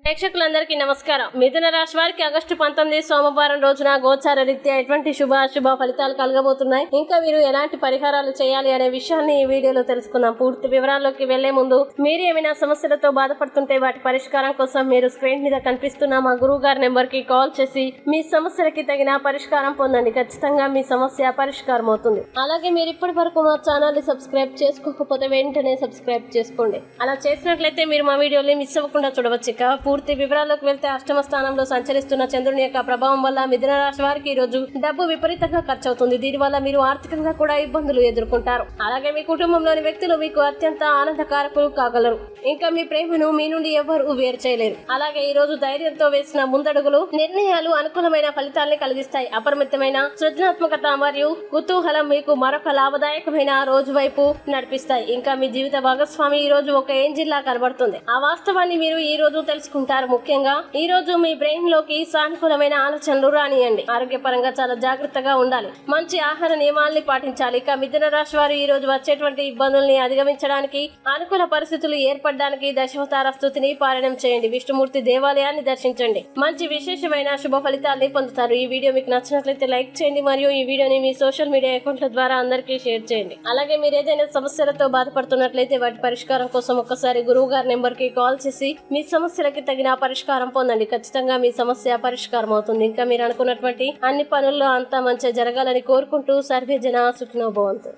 ప్రేక్షకులందరికీ నమస్కారం. మిథున రాశి వారికి ఆగస్టు 19 సోమవారం రోజున గోచార రీత్యా ఎటువంటి శుభ ఫలితాలు కలగబోతున్నాయి, ఇంకా మీరు ఎలాంటి పరిహారాలు చేయాలి అనే విషయాన్ని ఈ వీడియోలో తెలుసుకుందాం. పూర్తి వివరాల్లోకి వెళ్లే ముందు మీరు ఏమైనా సమస్యలతో బాధపడుతుంటే వాటి పరిష్కారం కోసం మీరు స్క్రీన్ మీద కనిపిస్తున్న మా గురువు గారి నెంబర్ కి కాల్ చేసి మీ సమస్యలకి తగిన పరిష్కారం పొందండి. ఖచ్చితంగా మీ సమస్య పరిష్కారం అవుతుంది. అలాగే మీరు ఇప్పటి వరకు మా ఛానల్ ని సబ్స్క్రైబ్ చేసుకోకపోతే వెంటనే సబ్స్క్రైబ్ చేసుకోండి. అలా చేసినట్లయితే మీరు మా వీడియోని మిస్ అవ్వకుండా చూడవచ్చు. పూర్తి వివరాల్లోకి వెళ్తే అష్టమ స్థానంలో సంచరిస్తున్న చంద్రుని యొక్క ప్రభావం వల్ల మిథున రాశి వారికి ఈ రోజు డబ్బు విపరీతంగా ఖర్చు అవుతుంది. దీనివల్ల మీరు ఆర్థికంగా కూడా ఇబ్బందులు ఎదుర్కొంటారు. అలాగే మీ కుటుంబంలోని వ్యక్తులు మీకు అత్యంత ఆనందకారకులు కాగలరు. ఇంకా మీ ప్రేమను మీ నుండి ఎవరు వేరు చేయలేరు. అలాగే ఈ రోజు ధైర్యంతో వేసిన ముందడుగులు నిర్ణయాలు అనుకూలమైన ఫలితాలని కలిగిస్తాయి. అపరిమితమైన సృజనాత్మకత మరియు కుతూహలం మీకు మరొక లాభదాయకమైన రోజు వైపు నడిపిస్తాయి. ఇంకా మీ జీవిత భాగస్వామి ఈ రోజు ఒక ఏంజిల్ లా కనబడుతుంది. ఆ వాస్తవాన్ని మీరు ఈ రోజు తెలుసుకుంటారు. ముఖ్యంగా ఈ రోజు మీ బ్రెయిన్ లోకి సానుకూలమైన ఆలోచనలు రానియండి. ఆరోగ్యపరంగా చాలా జాగ్రత్తగా ఉండాలి. మంచి ఆహార నియమాల్ని పాటించాలి. ఇక మిథున రాశి వారు ఈ రోజు వచ్చేటువంటి ఇబ్బందుల్ని అధిగమించడానికి, అనుకూల పరిస్థితులు ఏర్పడడానికి దశావతార స్తుతిని పారాయణం చేయండి. విష్ణుమూర్తి దేవాలయాన్ని దర్శించండి. మంచి విశేషమైన శుభ ఫలితాల్ని పొందుతారు. ఈ వీడియో మీకు నచ్చినట్లయితే లైక్ చేయండి మరియు ఈ వీడియోని మీ సోషల్ మీడియా అకౌంట్ల ద్వారా అందరికీ షేర్ చేయండి. అలాగే మీరు ఏదైనా సమస్యలతో బాధపడుతున్నట్లయితే వాటి పరిష్కారం కోసం ఒక్కసారి గురువు గారి నెంబర్ కి కాల్ చేసి మీ సమస్యలకి తగిన పరిష్కారం పొందండి. ఖచ్చితంగా మీ సమస్య పరిష్కారం అవుతుంది. ఇంకా మీరు అనుకున్నటువంటి అన్ని పనుల్లో అంతా మంచిగా జరగాలని కోరుకుంటూ సర్వే జన సుఖినో భవంతు.